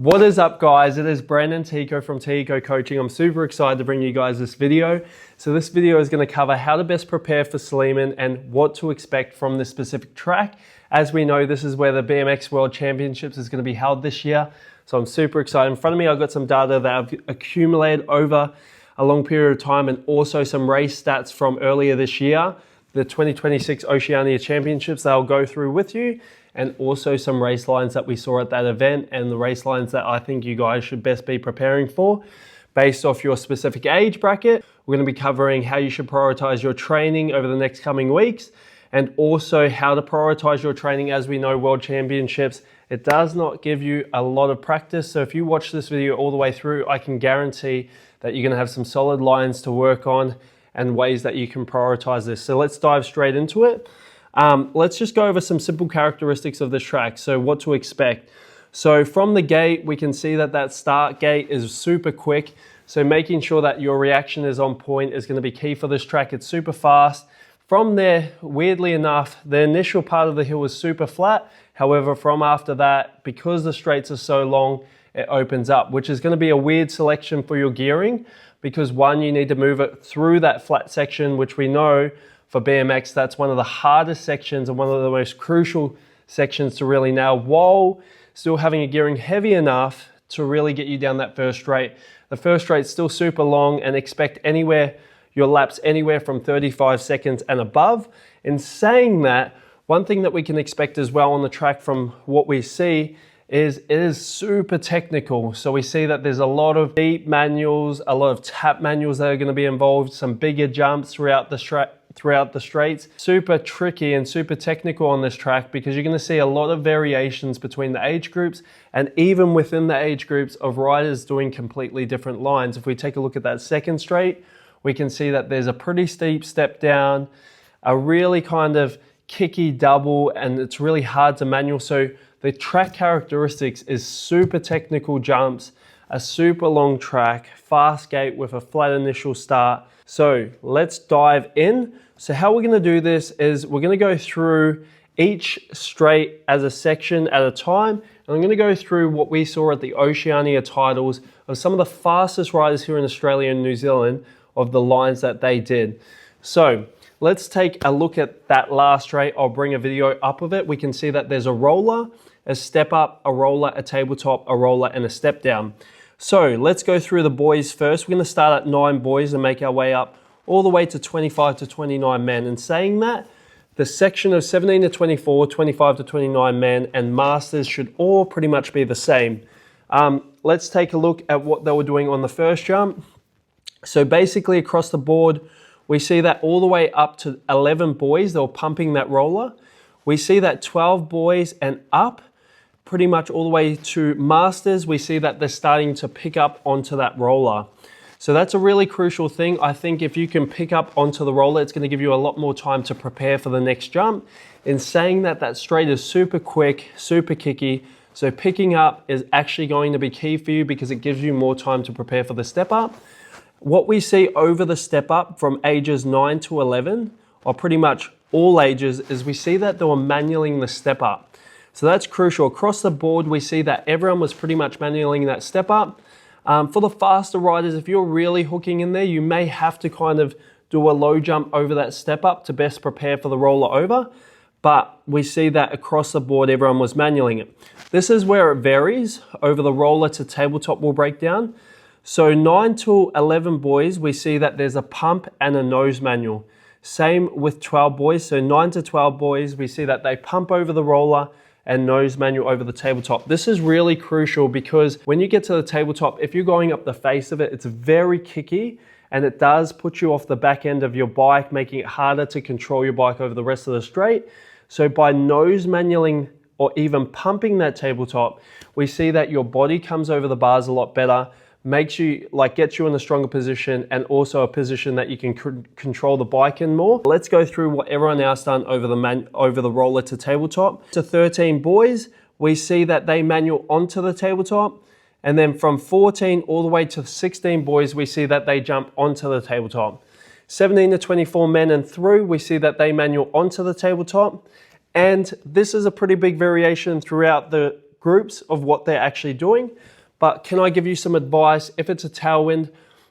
What is up, guys? It is Brandon Tico from Tico Coaching. I'm super excited to bring you guys this video. So this video is going to cover how to best prepare for Sleman and what to expect from this specific track. As we know, this is where the BMX World Championships is going to be held this year. So I'm super excited. In front of me, I've got some data that I've accumulated over a long period of time and also some race stats from earlier this year, the 2026 Oceania Championships that I'll go through with you, and also some race lines that we saw at that event and the race lines that I think you guys should best be preparing for based off your specific age bracket. We're going to be covering how you should prioritize your training over the next coming weeks and also how to prioritize your training. As we know, World Championships, it does not give you a lot of practice. So if you watch this video all the way through, I can guarantee that you're going to have some solid lines to work on and ways that you can prioritize this. So let's dive straight into it. Let's just go over some simple characteristics of this track. So what to expect. So from the gate, we can see that that start gate is super quick. So making sure that your reaction is on point is going to be key for this track. It's super fast. From there, weirdly enough, the initial part of the hill is super flat. However, from after that, because the straights are so long, it opens up, which is going to be a weird selection for your gearing because one, you need to move it through that flat section, which we know for BMX, that's one of the hardest sections and one of the most crucial sections to really nail while still having a gearing heavy enough to really get you down that first straight. The first straight's still super long and expect your laps anywhere from 35 seconds and above. In saying that, one thing that we can expect as well on the track from what we see is it is super technical. So we see that there's a lot of deep manuals, a lot of tap manuals that are going to be involved, some bigger jumps throughout the straights. Super tricky and super technical on this track because you're going to see a lot of variations between the age groups and even within the age groups of riders doing completely different lines. If we take a look at that second straight, we can see that there's a pretty steep step down, a really kind of kicky double, and it's really hard to manual. So the track characteristics is super technical jumps, a super long track, fast gate with a flat initial start. So let's dive in. So how we're going to do this is we're going to go through each straight as a section at a time. And I'm going to go through what we saw at the Oceania titles of some of the fastest riders here in Australia and New Zealand of the lines that they did. So let's take a look at that last straight. I'll bring a video up of it. We can see that there's a roller, a step up, a roller, a tabletop, a roller, and a step down. So let's go through the boys first. We're going to start at 9 boys and make our way up all the way to 25 to 29 men. And saying that, the section of 17 to 24, 25 to 29 men, and masters should all pretty much be the same. Let's take a look at what they were doing on the first jump. So basically across the board, we see that all the way up to 11 boys, they were pumping that roller. We see that 12 boys and up, pretty much all the way to masters, we see that they're starting to pick up onto that roller. So that's a really crucial thing. I think if you can pick up onto the roller, it's going to give you a lot more time to prepare for the next jump. In saying that, that straight is super quick, super kicky. So picking up is actually going to be key for you because it gives you more time to prepare for the step up. What we see over the step up from ages 9 to 11, or pretty much all ages, is we see that they were manualing the step up. So that's crucial. Across the board, we see that everyone was pretty much manualing that step up. For the faster riders, if you're really hooking in there, you may have to kind of do a low jump over that step up to best prepare for the roller over. But we see that across the board, everyone was manualing it. This is where it varies. Over the roller to tabletop will break down. So 9 to 11 boys, we see that there's a pump and a nose manual. Same with 12 boys. So 9 to 12 boys, we see that they pump over the roller and nose manual over the tabletop. This is really crucial because when you get to the tabletop, if you're going up the face of it, it's very kicky and it does put you off the back end of your bike, making it harder to control your bike over the rest of the straight. So by nose manualing or even pumping that tabletop, we see that your body comes over the bars a lot better, gets you in a stronger position and also a position that you can control the bike in more. Let's go through what everyone else done over the roller to tabletop. To 13 boys, we see that they manual onto the tabletop. And then from 14 all the way to 16 boys, we see that they jump onto the tabletop. 17 to 24 men and through, we see that they manual onto the tabletop. And this is a pretty big variation throughout the groups of what they're actually doing. But can I give you some advice? If it's a tailwind,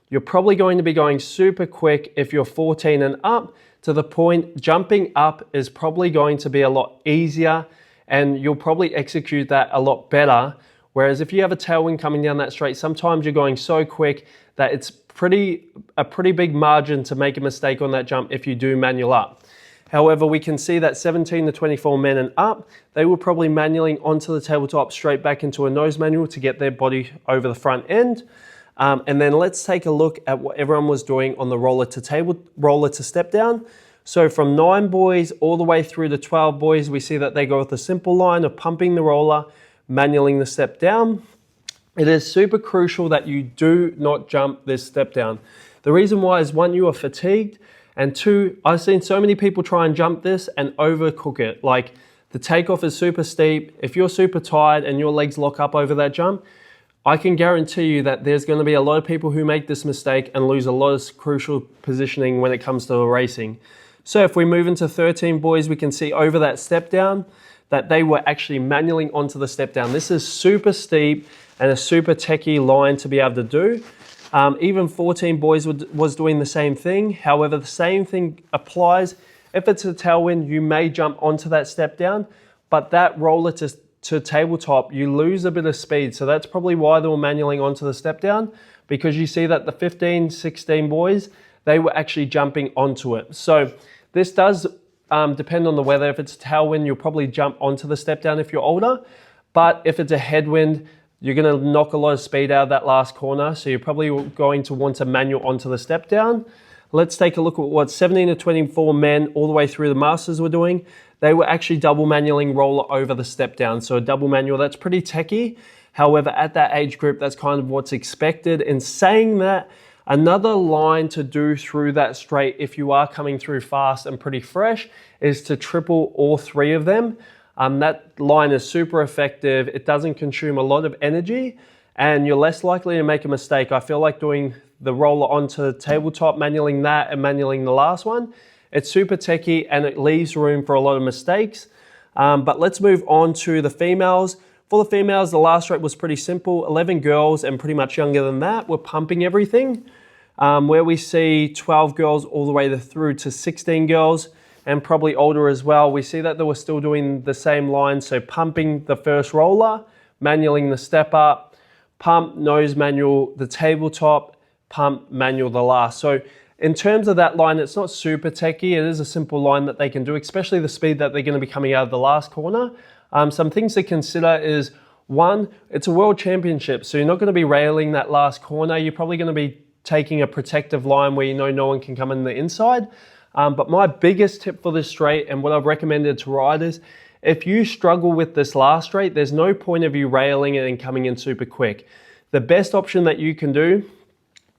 you're probably going to be going super quick if you're 14 and up, to the point jumping up is probably going to be a lot easier and you'll probably execute that a lot better. Whereas if you have a tailwind coming down that straight, sometimes you're going so quick that it's a pretty big margin to make a mistake on that jump if you do manual up. However, we can see that 17 to 24 men and up, they were probably manualing onto the tabletop straight back into a nose manual to get their body over the front end. And then let's take a look at what everyone was doing on the roller to step down. So from 9 boys all the way through to 12 boys, we see that they go with a simple line of pumping the roller, manualing the step down. It is super crucial that you do not jump this step down. The reason why is 1, you are fatigued, and 2, I've seen so many people try and jump this and overcook it. Like the takeoff is super steep. If you're super tired and your legs lock up over that jump, I can guarantee you that there's going to be a lot of people who make this mistake and lose a lot of crucial positioning when it comes to racing. So if we move into 13 boys, we can see over that step down that they were actually manualing onto the step down. This is super steep and a super techie line to be able to do. Even 14 boys was doing the same thing. However, the same thing applies. If it's a tailwind, you may jump onto that step down, but that roller to tabletop, you lose a bit of speed. So that's probably why they were manualing onto the step down, because you see that the 15, 16 boys, they were actually jumping onto it. So this does depend on the weather. If it's a tailwind, you'll probably jump onto the step down if you're older. But if it's a headwind, you're going to knock a lot of speed out of that last corner. So you're probably going to want to manual onto the step down. Let's take a look at what 17 to 24 men all the way through the masters were doing. They were actually double manualing roller over the step down. So a double manual, that's pretty techie. However, at that age group, that's kind of what's expected. In saying that, another line to do through that straight, if you are coming through fast and pretty fresh, is to triple all 3 of them. That line is super effective. It doesn't consume a lot of energy and you're less likely to make a mistake. I feel like doing the roller onto the tabletop, manualing that and manualing the last one, it's super techie and it leaves room for a lot of mistakes. But let's move on to the females. For the females, the last straight was pretty simple. 11 girls and pretty much younger than that were pumping everything. Where we see 12 girls all the way through to 16 girls and probably older as well, we see that they were still doing the same line. So pumping the first roller, manualing the step up, pump, nose manual, the tabletop, pump, manual the last. So in terms of that line, it's not super techie. It is a simple line that they can do, especially the speed that they're going to be coming out of the last corner. Some things to consider is 1, it's a world championship. So you're not going to be railing that last corner. You're probably going to be taking a protective line where you know no one can come in the inside. But my biggest tip for this straight and what I've recommended to riders, if you struggle with this last straight, there's no point of you railing it and coming in super quick. The best option that you can do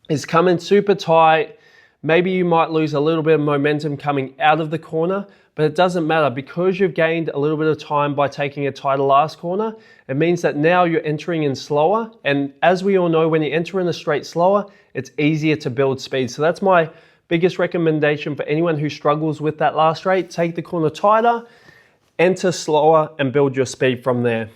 is come in super tight. Maybe you might lose a little bit of momentum coming out of the corner, but it doesn't matter because you've gained a little bit of time by taking a tighter last corner. It means that now you're entering in slower. And as we all know, when you enter in a straight slower, it's easier to build speed. So that's my biggest recommendation for anyone who struggles with that last straight. Take the corner tighter, enter slower, and build your speed from there.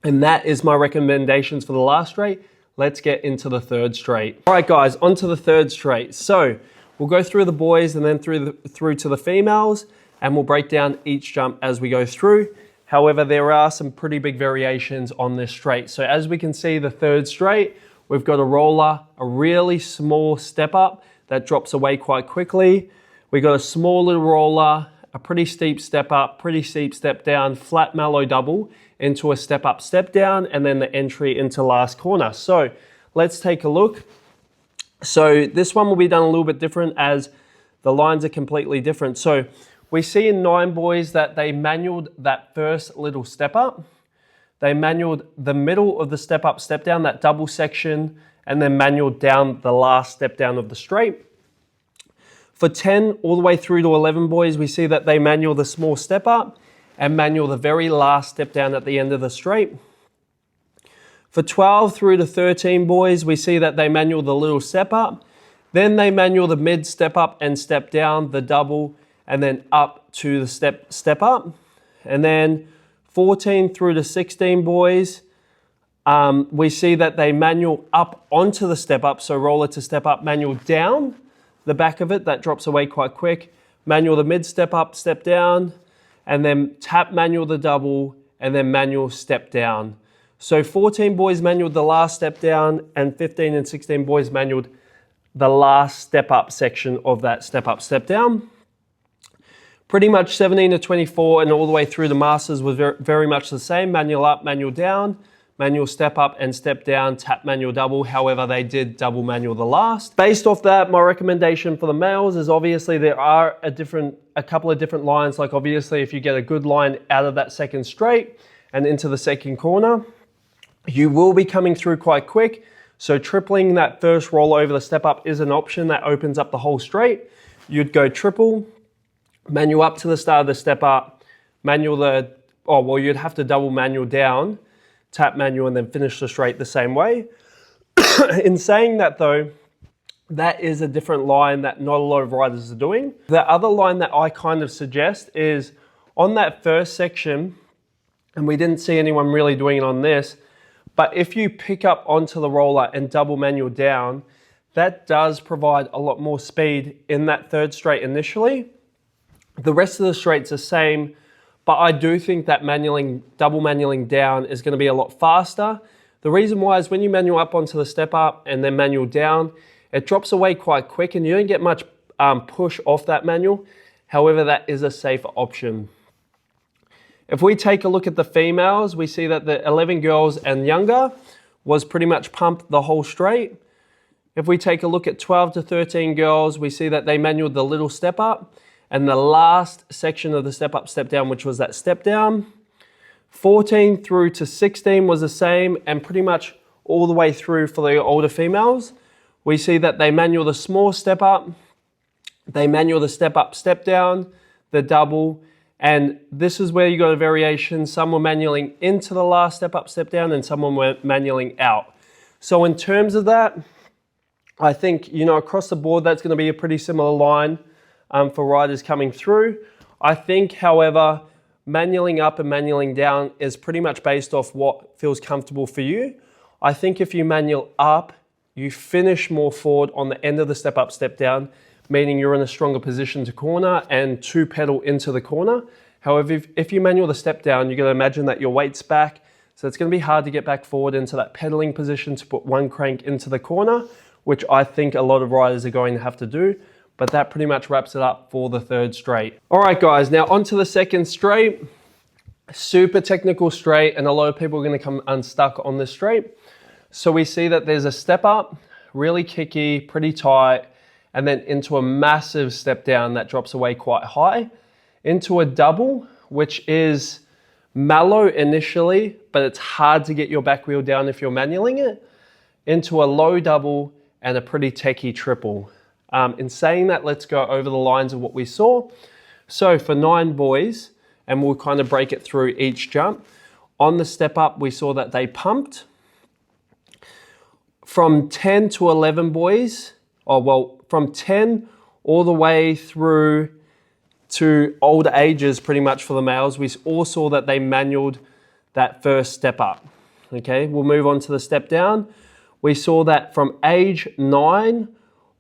And that is my recommendations for the last straight. Let's get into the third straight. All right, guys, onto the third straight. So we'll go through the boys and then through to the females, and we'll break down each jump as we go through. However, there are some pretty big variations on this straight. So as we can see, the third straight, we've got a roller, a really small step up that drops away quite quickly. We got a small little roller, a pretty steep step up, pretty steep step down, flat mallow double into a step up, step down, and then the entry into last corner. So let's take a look. So this one will be done a little bit different as the lines are completely different. So we see in 9 boys that they manualed that first little step up. They manualed the middle of the step up, step down, that double section, and then manualed down the last step down of the straight. For 10 all the way through to 11 boys, we see that they manual the small step up and manual the very last step down at the end of the straight. For 12 through to 13 boys, we see that they manual the little step up, then they manual the mid step up and step down, the double, and then up to the step up. And then 14 through to 16 boys, we see that they manual up onto the step up. So roller to step up, manual down the back of it. That drops away quite quick. Manual the mid step up, step down, and then tap manual the double, and then manual step down. So 14 boys manualed the last step down, and 15 and 16 boys manualed the last step up section of that step up, step down. Pretty much 17 to 24 and all the way through the masters was very much the same. Manual up, manual down, manual step up and step down, tap manual double. However, they did double manual the last. Based off that, my recommendation for the males is obviously there are a couple of different lines. Like obviously if you get a good line out of that second straight and into the second corner, you will be coming through quite quick. So tripling that first roll over the step up is an option that opens up the whole straight. You'd go triple, manual up to the start of the step up, you'd have to double manual down, tap manual, and then finish the straight the same way. In saying that though, that is a different line that not a lot of riders are doing. The other line that I kind of suggest is on that first section, and we didn't see anyone really doing it on this, but if you pick up onto the roller and double manual down, that does provide a lot more speed in that third straight initially. The rest of the straight's the same, but I do think that double manualing down is going to be a lot faster. The reason why is when you manual up onto the step up and then manual down, it drops away quite quick and you don't get much push off that manual. However, that is a safer option. If we take a look at the females, we see that the 11 girls and younger was pretty much pumped the whole straight. If we take a look at 12 to 13 girls, we see that they manualed the little step up and the last section of the step up, step down, which was that step down. 14 through to 16 was the same, and pretty much all the way through for the older females. We see that they manual the small step up, they manual the step up, step down, the double, and this is where you got a variation. Some were manualing into the last step up, step down, and some were manualing out. So in terms of that, I think, across the board, that's going to be a pretty similar line for riders coming through. I think, however, manualing up and manualing down is pretty much based off what feels comfortable for you. I think if you manual up, you finish more forward on the end of the step up, step down, meaning you're in a stronger position to corner and to pedal into the corner. However, if you manual the step down, you're going to imagine that your weight's back. So it's going to be hard to get back forward into that pedaling position to put one crank into the corner, which I think a lot of riders are going to have to do. But that pretty much wraps it up for the third straight. All right, guys, now onto the second straight. Super technical straight, and a lot of people are going to come unstuck on this straight. So we see that there's a step up, really kicky, pretty tight, and then into a massive step down that drops away quite high, into a double, which is mellow initially, but it's hard to get your back wheel down if you're manualing it, into a low double and a pretty techie triple. In saying that, let's go over the lines of what we saw. So for 9 boys, and we'll kind of break it through each jump. On the step up, we saw that they pumped. From 10 to 11 boys, from 10 all the way through to older ages, pretty much for the males, we all saw that they manualed that first step up. Okay, we'll move on to the step down. We saw that from age 9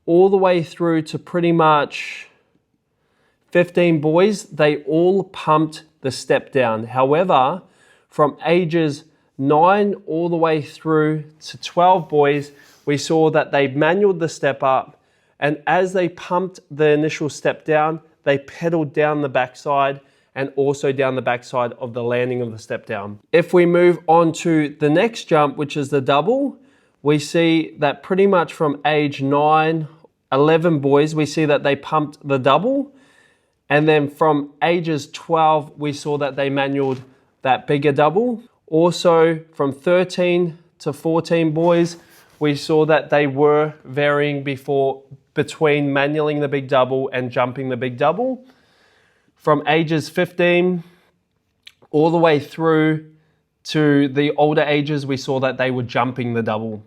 all the way through to pretty much 15 boys, they all pumped the step down. However, from ages 9 all the way through to 12 boys, we saw that they manualed the step up, and as they pumped the initial step down, they pedaled down the backside and also down the backside of the landing of the step down. If we move on to the next jump, which is the double, we see that pretty much from age 9, 11 boys, we see that they pumped the double. And then from ages 12, we saw that they manualed that bigger double. Also from 13 to 14 boys, we saw that they were varying between manualing the big double and jumping the big double. From ages 15 all the way through to the older ages, we saw that they were jumping the double.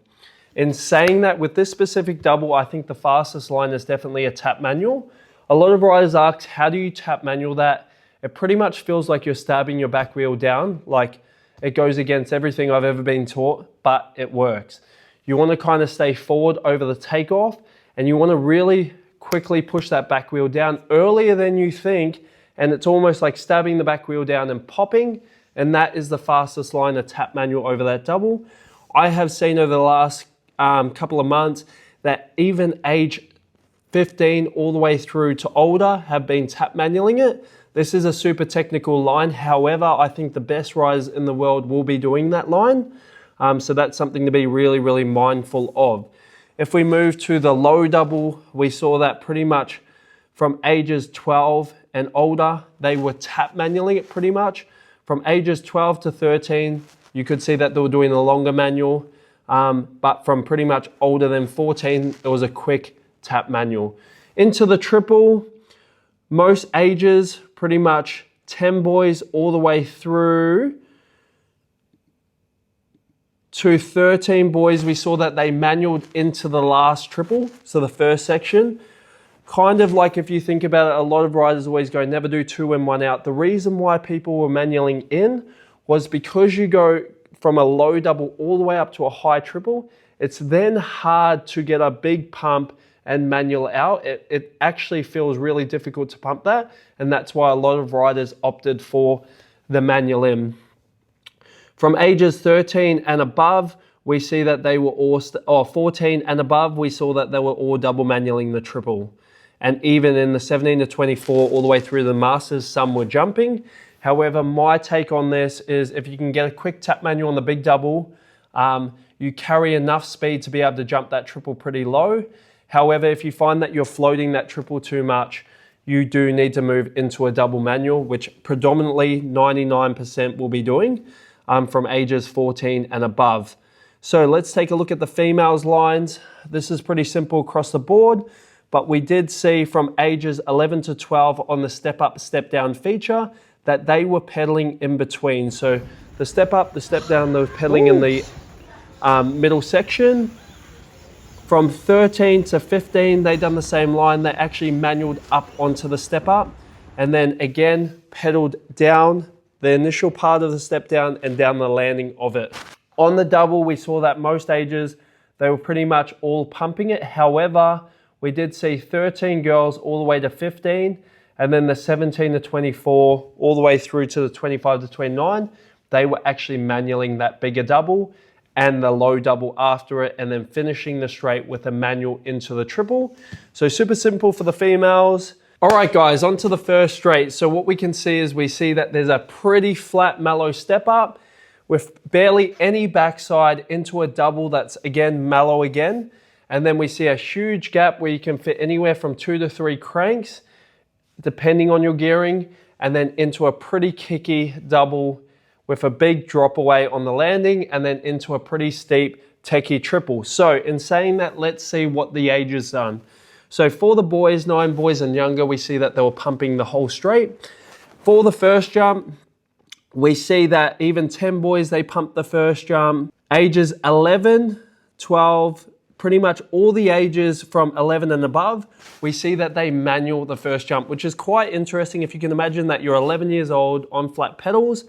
In saying that, with this specific double, I think the fastest line is definitely a tap manual. A lot of riders ask, how do you tap manual that? it pretty much feels like you're stabbing your back wheel down. Like it goes against everything I've ever been taught, but it works. You want to kind of stay forward over the takeoff, and you want to really quickly push that back wheel down earlier than you think, and it's almost like stabbing the back wheel down and popping, and that is the fastest line of tap manual over that double. I have seen over the last couple of months that even age 15 all the way through to older have been tap manualing it. This is a super technical line. However, I think the best riders in the world will be doing that line. So that's something to be really, really mindful of. If we move to the low double, we saw that pretty much from ages 12 and older, they were tap manualing it pretty much. From ages 12 to 13, you could see that they were doing a longer manual. But from pretty much older than 14, it was a quick tap manual. Into the triple, most ages, pretty much 10 boys all the way through to 13 boys, we saw that they manualed into the last triple, so the first section. Kind of like if you think about it, a lot of riders always go, never do 2 in, 1 out. The reason why people were manualing in was because you go from a low double all the way up to a high triple, it's then hard to get a big pump and manual out. It actually feels really difficult to pump that, and that's why a lot of riders opted for the manual in. From ages 13 and above, we see that they were all, 14 and above, we saw that they were all double manualing the triple. And even in the 17 to 24, all the way through the Masters, some were jumping. However, my take on this is if you can get a quick tap manual on the big double, you carry enough speed to be able to jump that triple pretty low. However, if you find that you're floating that triple too much, you do need to move into a double manual, which predominantly 99% will be doing from ages 14 and above. So let's take a look at the females lines. This is pretty simple across the board, but we did see from ages 11 to 12 on the step up, step down feature that they were pedaling in between. So the step up, the step down, they were pedaling in the middle section. From 13 to 15, they done the same line. They actually manualed up onto the step up and then again pedaled down the initial part of the step down and down the landing of it. On the double, we saw that most ages, they were pretty much all pumping it. However, we did see 13 girls all the way to 15, and then the 17 to 24, all the way through to the 25 to 29, they were actually manualing that bigger double and the low double after it, and then finishing the straight with a manual into the triple. So super simple for the females. All right, guys, on to the first straight. So what we can see is we see that there's a pretty flat, mellow step up with barely any backside into a double that's, again, mellow again. And then we see a huge gap where you can fit anywhere from 2 to 3 cranks, depending on your gearing, and then into a pretty kicky double with a big drop away on the landing, and then into a pretty steep, techie triple. So in saying that, let's see what the age has done. So for the boys, 9 boys and younger, we see that they were pumping the whole straight. For the first jump, we see that even 10 boys, they pumped the first jump. Ages 11, 12, pretty much all the ages from 11 and above, we see that they manual the first jump, which is quite interesting. If you can imagine that you're 11 years old on flat pedals,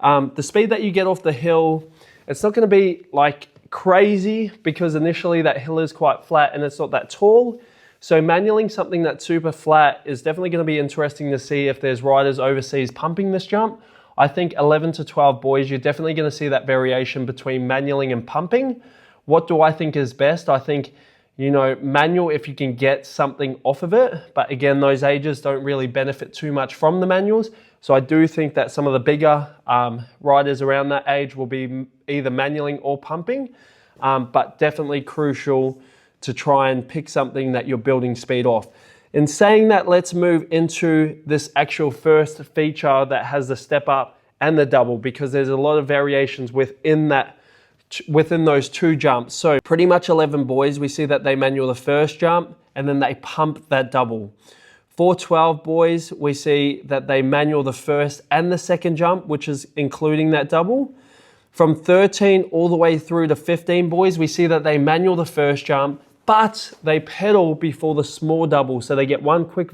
the speed that you get off the hill, it's not gonna be like crazy because initially that hill is quite flat and it's not that tall. So manualing something that's super flat is definitely going to be interesting to see if there's riders overseas pumping this jump. I think 11 to 12 boys, you're definitely going to see that variation between manualing and pumping. What do I think is best? I think, manual if you can get something off of it. But again, those ages don't really benefit too much from the manuals. So I do think that some of the bigger riders around that age will be either manualing or pumping, but definitely crucial to try and pick something that you're building speed off. In saying that, let's move into this actual first feature that has the step up and the double, because there's a lot of variations within those 2 jumps. So pretty much 11 boys, we see that they manual the first jump and then they pump that double. For 12 boys, we see that they manual the first and the second jump, which is including that double. From 13 all the way through to 15 boys, we see that they manual the first jump, but they pedal before the small double. So they get one quick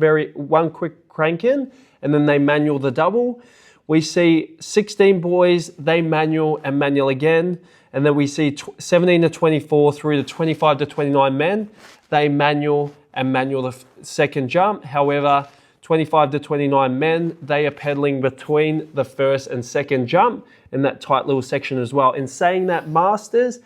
crank in, and then they manual the double. We see 16 boys, they manual and manual again. And then we see 17 to 24 through to 25 to 29 men, they manual and manual the second jump. However, 25 to 29 men, they are pedaling between the first and second jump in that tight little section as well. In saying that, masters,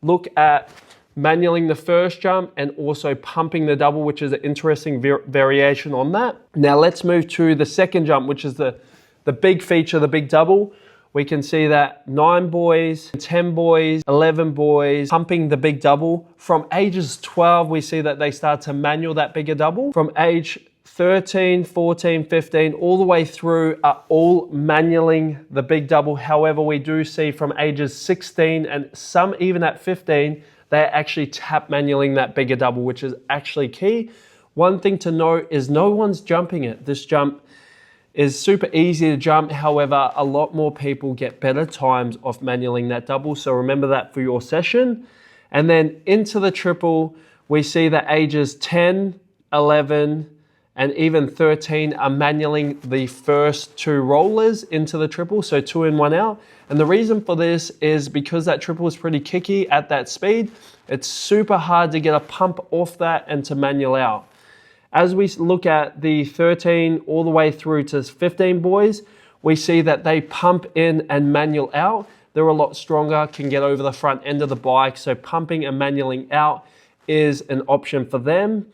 look at manualing the first jump and also pumping the double, which is an interesting variation on that. Now let's move to the second jump, which is the big feature, the big double. We can see that 9 boys, 10 boys, 11 boys pumping the big double. From ages 12, we see that they start to manual that bigger double. From age 13, 14, 15, all the way through are all manualing the big double. However, we do see from ages 16 and some even at 15, they're actually tap manualing that bigger double, which is actually key. One thing to note is no one's jumping it. This jump is super easy to jump. However, a lot more people get better times off manualing that double. So remember that for your session. And then into the triple, we see that ages 10, 11, and even 13 are manualing the first 2 rollers into the triple, so 2 in, 1 out. And the reason for this is because that triple is pretty kicky at that speed. It's super hard to get a pump off that and to manual out. As we look at the 13 all the way through to 15 boys, we see that they pump in and manual out. They're a lot stronger, can get over the front end of the bike, so pumping and manualing out is an option for them.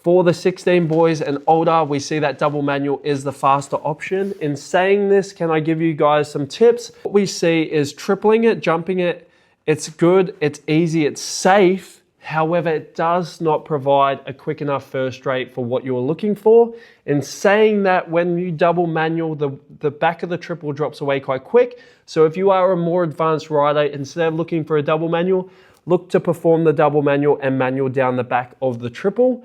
For the 16 boys and older, we see that double manual is the faster option. In saying this, can I give you guys some tips? What we see is tripling it, jumping it. It's good, it's easy, it's safe. However, it does not provide a quick enough first rate for what you're looking for. In saying that, when you double manual, the back of the triple drops away quite quick. So if you are a more advanced rider, instead of looking for a double manual, look to perform the double manual and manual down the back of the triple.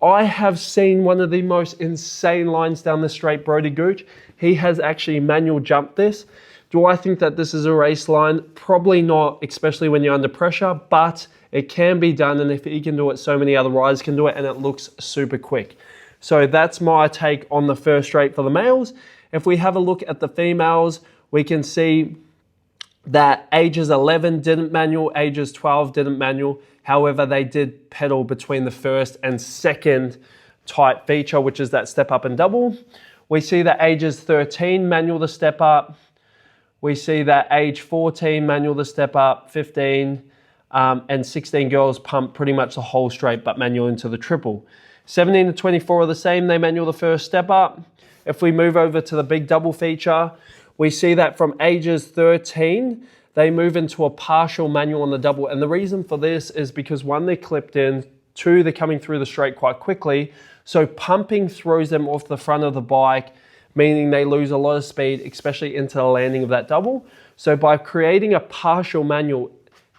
I have seen one of the most insane lines down the straight, Brody Gooch. He has actually manual jumped this. Do I think that this is a race line? Probably not, especially when you're under pressure, but it can be done, and if he can do it, so many other riders can do it, and it looks super quick. So that's my take on the first straight for the males. If we have a look at the females, we can see that ages 11 didn't manual, ages 12 didn't manual. However, they did pedal between the first and second type feature, which is that step up and double. We see that ages 13 manual the step up. We see that age 14 manual the step up, 15, and 16 girls pump pretty much the whole straight, but manual into the triple. 17 to 24 are the same, they manual the first step up. If we move over to the big double feature, we see that from ages 13, they move into a partial manual on the double. And the reason for this is because 1, they're clipped in, 2, they're coming through the straight quite quickly. So pumping throws them off the front of the bike, meaning they lose a lot of speed, especially into the landing of that double. So by creating a partial manual,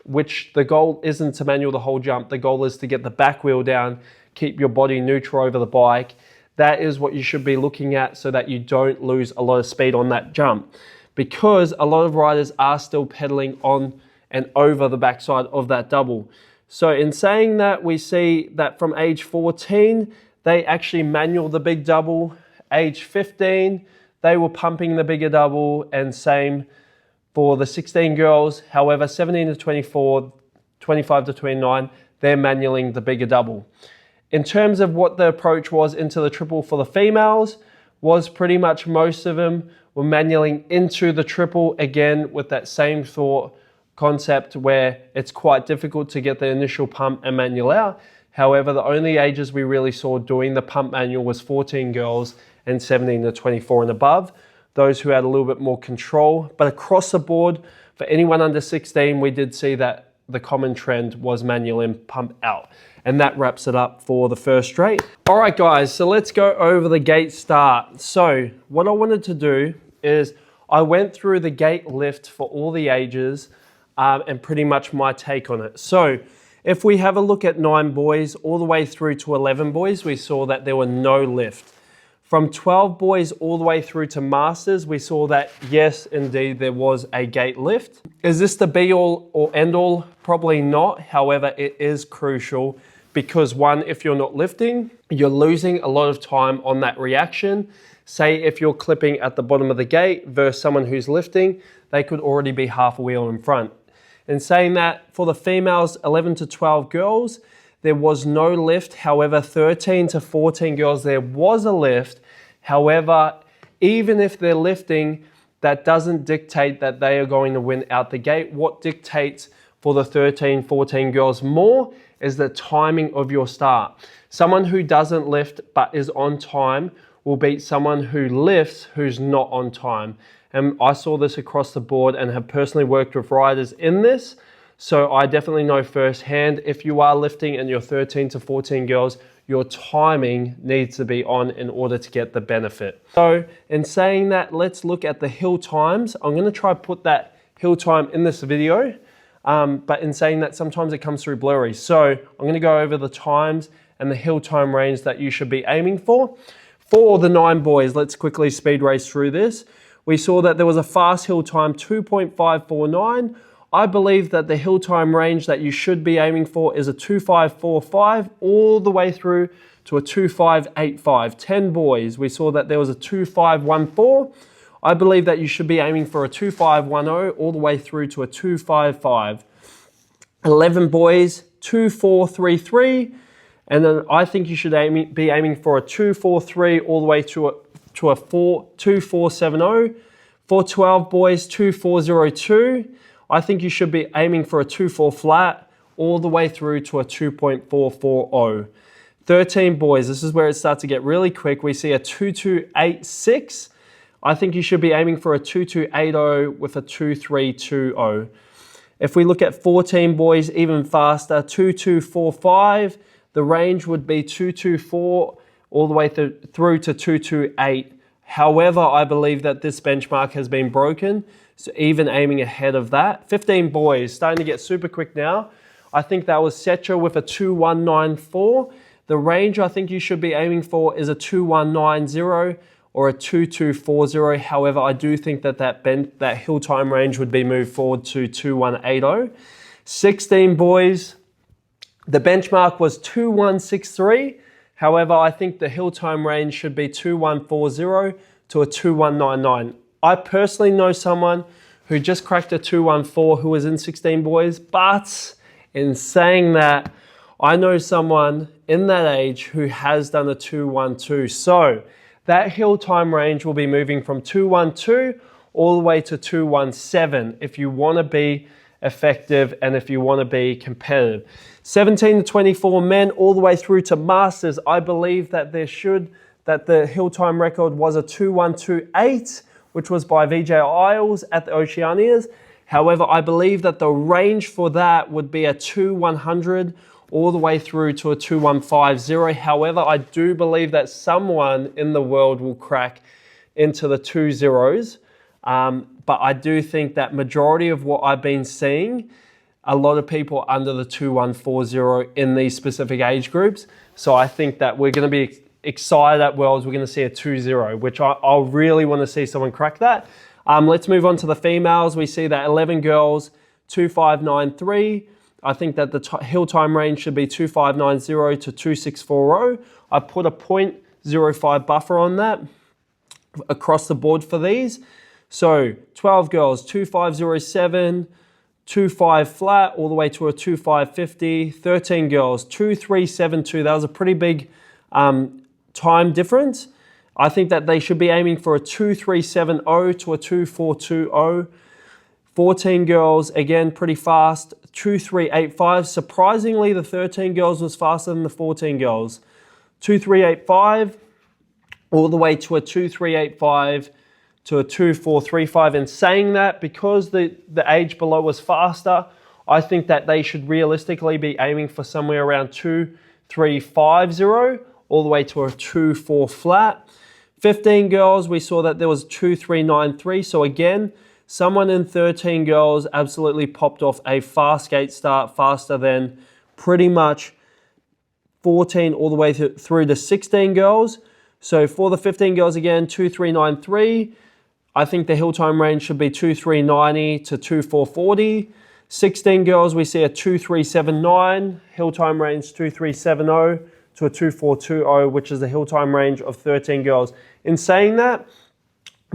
which the goal isn't to manual the whole jump, the goal is to get the back wheel down, keep your body neutral over the bike. That is what you should be looking at so that you don't lose a lot of speed on that jump. Because a lot of riders are still pedaling on and over the backside of that double. So in saying that, we see that from age 14, they actually manual the big double. Age 15, they were pumping the bigger double, and same for the 16 girls. However, 17 to 24, 25 to 29, they're manualing the bigger double. In terms of what the approach was into the triple for the females, was pretty much most of them were manualing into the triple, again with that same thought concept where it's quite difficult to get the initial pump and manual out. However, the only ages we really saw doing the pump manual was 14 girls and 17 to 24 and above, those who had a little bit more control. But across the board, for anyone under 16, we did see that the common trend was manual and pump out. And that wraps it up for the first straight. All right, guys, so let's go over the gate start. So what I wanted to do is I went through the gate lift for all the ages and pretty much my take on it. So if we have a look at 9 boys all the way through to 11 boys, we saw that there were no lift. From 12 boys all the way through to masters, we saw that yes, indeed, there was a gate lift. Is this the be all or end all? Probably not. However, it is crucial because 1, if you're not lifting, you're losing a lot of time on that reaction. Say if you're clipping at the bottom of the gate versus someone who's lifting, they could already be half a wheel in front. In saying that, for the females, 11 to 12 girls, there was no lift. However, 13 to 14 girls, there was a lift. However, even if they're lifting, that doesn't dictate that they are going to win out the gate. What dictates for the 13, 14 girls more is the timing of your start. Someone who doesn't lift but is on time will beat someone who lifts who's not on time. And I saw this across the board and have personally worked with riders in this. So I definitely know firsthand, if you are lifting and you're 13 to 14 girls, your timing needs to be on in order to get the benefit. So in saying that, let's look at the hill times. I'm gonna try to put that hill time in this video, but in saying that, sometimes it comes through blurry. So I'm gonna go over the times and the hill time range that you should be aiming for. For the 9 boys, let's quickly speed race through this. We saw that there was a fast hill time, 2.549. I believe that the hill time range that you should be aiming for is a 2.545 all the way through to a 2.585. 10 boys, we saw that there was a 2.514. I believe that you should be aiming for a 2.510 all the way through to a 2.55. 11 boys, 2.433. And then I think you should be aiming for a 2.43 all the way to a 2.470. For 12 boys, 2.402. I think you should be aiming for a 2.4 flat all the way through to a 2.440. 13 boys, this is where it starts to get really quick. We see a 2.286. I think you should be aiming for a 2.280 with a 2.320. If we look at 14 boys, even faster, 2.245. The range would be 2.24 all the way through to 2.28. However, I believe that this benchmark has been broken, so even aiming ahead of that. 15 boys, starting to get super quick now. I think that was Secha with a 2.194. The range I think you should be aiming for is a 2.190 or a 2.240. However, I do think that that hill time range would be moved forward to 2.180. 16 boys, the benchmark was 2.163. However, I think the hill time range should be 2.140 to a 2.199. I personally know someone who just cracked a 2.14 who was in 16 boys, but in saying that, I know someone in that age who has done a 2.12. So that hill time range will be moving from 2.12 all the way to 2.17 if you want to be effective and if you want to be competitive. 17 to 24 men all the way through to masters. I believe that the hill time record was a 2.128, which was by VJ Isles at the Oceanias. However, I believe that the range for that would be a 2.100 all the way through to a 2.150. However, I do believe that someone in the world will crack into the 2.0s. But I do think that majority of what I've been seeing, a lot of people under the 2.140 in these specific age groups. So I think that we're going to be excited at Worlds. We're going to see a 2.0, which I really want to see someone crack that. Let's move on to the females. We see that 11 girls, 2.593. I think that the hill time range should be 2.590 to 2.640. I put a 0.05 buffer on that across the board for these. So 12 girls, 2.507, 2.5 flat, all the way to a 2.550. 13 girls, 2.372. That was a pretty big time difference. I think that they should be aiming for a 2.370 to a 2.420. 14 girls, again, pretty fast, 2.385. Surprisingly, the 13 girls was faster than the 14 girls. 2.385, all the way to a 2.385 to a 2.435. And saying that, because the age below was faster, I think that they should realistically be aiming for somewhere around 2.350 all the way to a 2.4 flat. 15 girls, we saw that there was 2.393. So again, someone in 13 girls absolutely popped off a fast gate start, faster than pretty much 14 all the way through to 16 girls. So for the 15 girls again, 2.393. I think the hill time range should be 2.390 to 2.440. 16 girls, we see a 2.379. Hill time range 2.370 to a 2.420, which is the hill time range of 13 girls. In saying that,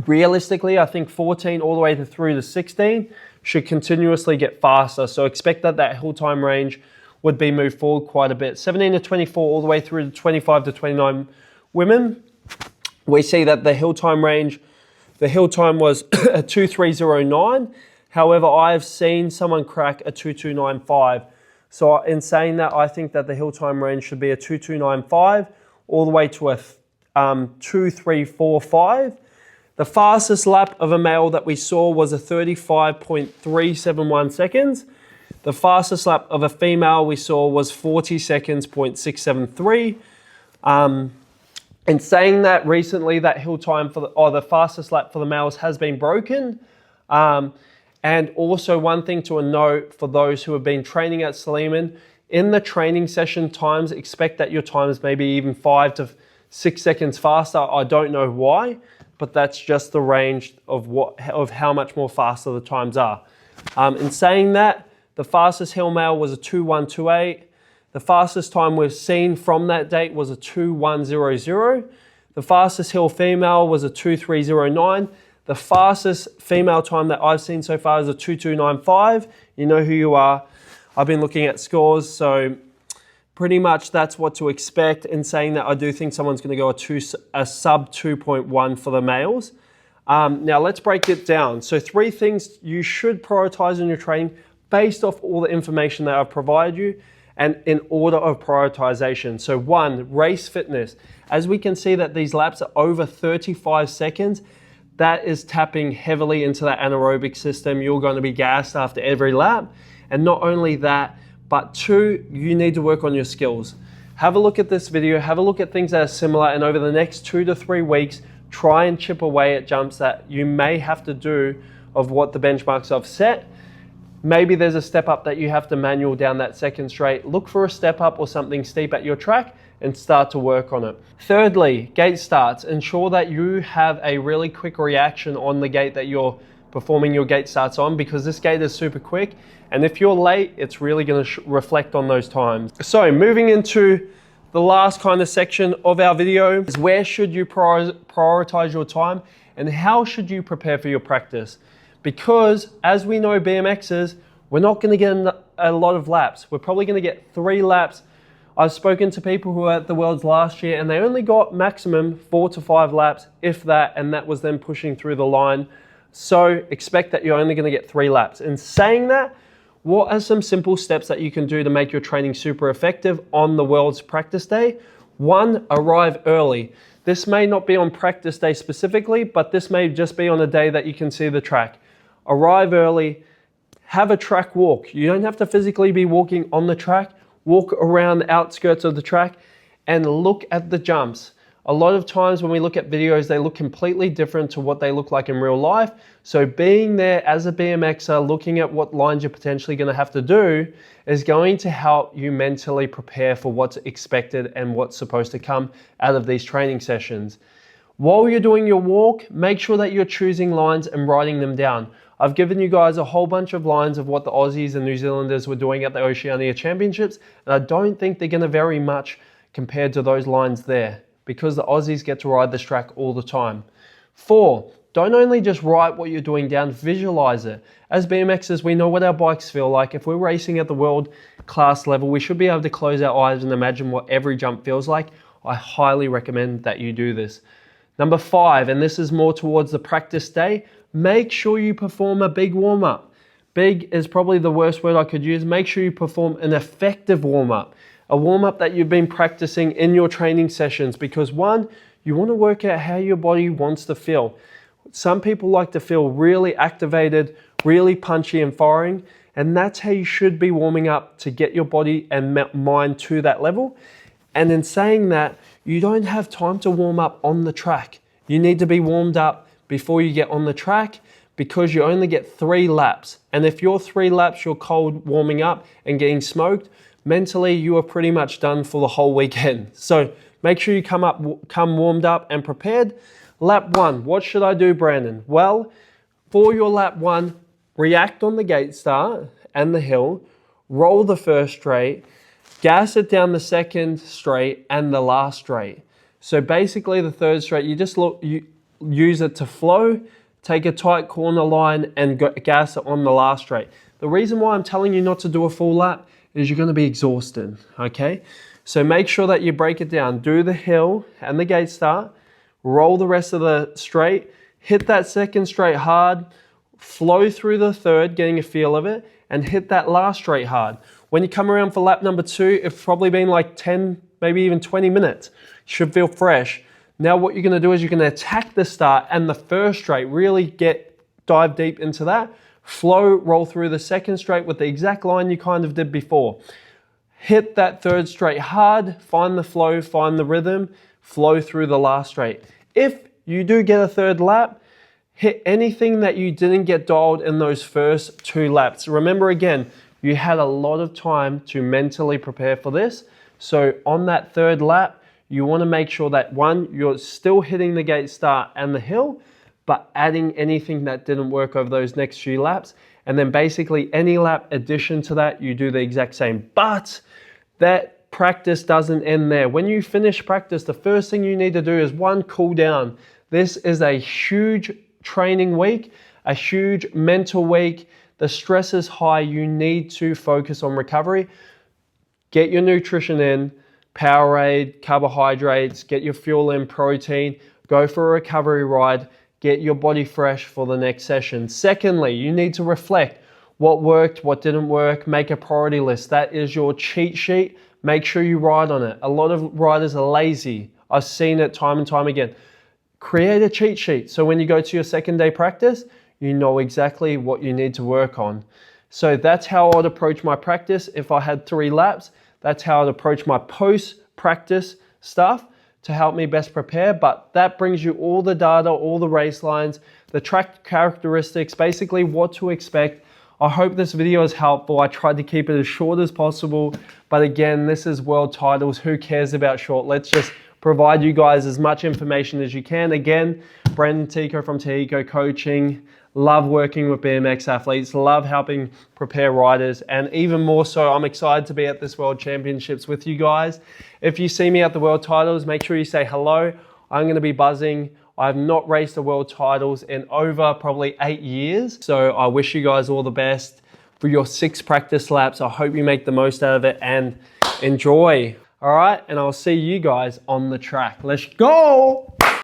realistically, I think 14 all the way through to 16 should continuously get faster. So expect that that hill time range would be moved forward quite a bit. 17 to 24 all the way through to 25 to 29 women, we see that the hill time range, the hill time was a 2.309. However, I've seen someone crack a 2.295. So in saying that, I think that the hill time range should be a 2.295 all the way to a 2.345. The fastest lap of a male that we saw was a 35.371 seconds. The fastest lap of a female we saw was 40 seconds, 0.673. In saying that, recently that hill time for the fastest lap for the males has been broken. And also one thing to note for those who have been training at Sleman, in the training session times, expect that your times may be even 5 to 6 seconds faster. I don't know why, but that's just the range of how much more faster the times are. In saying that, the fastest hill male was a 2.128. The fastest time we've seen from that date was a 2.100. The fastest hill female was a 2.309. The fastest female time that I've seen so far is a 2.295. You know who you are. I've been looking at scores, so pretty much that's what to expect. In saying that, I do think someone's going to go a sub 2.1 for the males. Now let's break it down. So 3 things you should prioritize in your training based off all the information that I've provided you and in order of prioritization. So 1, race fitness. As we can see that these laps are over 35 seconds, that is tapping heavily into that anaerobic system. You're going to be gassed after every lap. And not only that, but 2, you need to work on your skills. Have a look at this video, have a look at things that are similar, and over the next 2 to 3 weeks, try and chip away at jumps that you may have to do of what the benchmarks I've set. Maybe there's a step up that you have to manual down that second straight. Look for a step up or something steep at your track and start to work on it. Thirdly, gate starts. Ensure that you have a really quick reaction on the gate that you're performing your gate starts on, because this gate is super quick. And if you're late, it's really going to reflect on those times. So moving into the last kind of section of our video is where should you prioritize your time and how should you prepare for your practice? Because as we know, BMXers, we're not going to get a lot of laps. We're probably going to get 3 laps. I've spoken to people who were at the Worlds last year and they only got maximum 4 to 5 laps, if that, and that was them pushing through the line. So expect that you're only going to get 3 laps. In saying that, what are some simple steps that you can do to make your training super effective on the Worlds practice day? 1, arrive early. This may not be on practice day specifically, but this may just be on a day that you can see the track. Arrive early, have a track walk. You don't have to physically be walking on the track. Walk around the outskirts of the track and look at the jumps. A lot of times when we look at videos, they look completely different to what they look like in real life. So being there as a BMXer, looking at what lines you're potentially going to have to do is going to help you mentally prepare for what's expected and what's supposed to come out of these training sessions. While you're doing your walk, make sure that you're choosing lines and writing them down. I've given you guys a whole bunch of lines of what the Aussies and New Zealanders were doing at the Oceania Championships, and I don't think they're going to vary much compared to those lines there, because the Aussies get to ride this track all the time. 4, don't only just write what you're doing down, visualize it. As BMXers, we know what our bikes feel like. If we're racing at the world class level, we should be able to close our eyes and imagine what every jump feels like. I highly recommend that you do this. Number 5, and this is more towards the practice day, make sure you perform a big warm-up. Big is probably the worst word I could use. Make sure you perform an effective warm-up. A warm-up that you've been practicing in your training sessions, because 1, you want to work out how your body wants to feel. Some people like to feel really activated, really punchy and firing, and that's how you should be warming up to get your body and mind to that level. And in saying that, you don't have time to warm up on the track. You need to be warmed up before you get on the track, because you only get 3 laps. And if you're 3 laps, you're cold warming up and getting smoked, mentally you are pretty much done for the whole weekend. So make sure you come warmed up and prepared. Lap 1, what should I do, Brandon? Well, for your lap 1, react on the gate start and the hill, roll the first straight, gas it down the second straight and the last straight. So basically the third straight, you use it to flow, take a tight corner line and gas it on the last straight. The reason why I'm telling you not to do a full lap is you're gonna be exhausted, okay? So make sure that you break it down. Do the hill and the gate start, roll the rest of the straight, hit that second straight hard, flow through the third, getting a feel of it, and hit that last straight hard. When you come around for lap number 2, it's probably been like 10, maybe even 20 minutes. You should feel fresh. Now what you're gonna do is you're gonna attack the start and the first straight, really dive deep into that. Flow, roll through the second straight with the exact line you kind of did before. Hit that third straight hard, find the flow, find the rhythm, flow through the last straight. If you do get a third lap, hit anything that you didn't get dialed in those first 2 laps. Remember again, you had a lot of time to mentally prepare for this. So on that third lap, you want to make sure that 1, you're still hitting the gate start and the hill, but adding anything that didn't work over those next few laps. And then basically any lap addition to that, you do the exact same. But that practice doesn't end there. When you finish practice, the first thing you need to do is 1, cool down. This is a huge training week, a huge mental week. The stress is high. You need to focus on recovery. Get your nutrition in, Powerade, carbohydrates, get your fuel in, protein, go for a recovery ride, get your body fresh for the next session. Secondly, you need to reflect what worked, what didn't work, make a priority list. That is your cheat sheet. Make sure you write on it. A lot of riders are lazy. I've seen it time and time again. Create a cheat sheet. So when you go to your second day practice, you know exactly what you need to work on. So that's how I'd approach my practice. If I had 3 laps, that's how I'd approach my post-practice stuff to help me best prepare. But that brings you all the data, all the race lines, the track characteristics, basically what to expect. I hope this video is helpful. I tried to keep it as short as possible. But again, this is world titles. Who cares about short? Let's just provide you guys as much information as you can. Again, Brendan Tico from Tico Coaching. Love working with BMX athletes, love helping prepare riders, and even more so, I'm excited to be at this World Championships with you guys. If you see me at the World Titles, make sure you say hello. I'm gonna be buzzing. I've not raced the World Titles in over probably 8 years. So I wish you guys all the best for your 6 practice laps. I hope you make the most out of it and enjoy. All right, and I'll see you guys on the track. Let's go.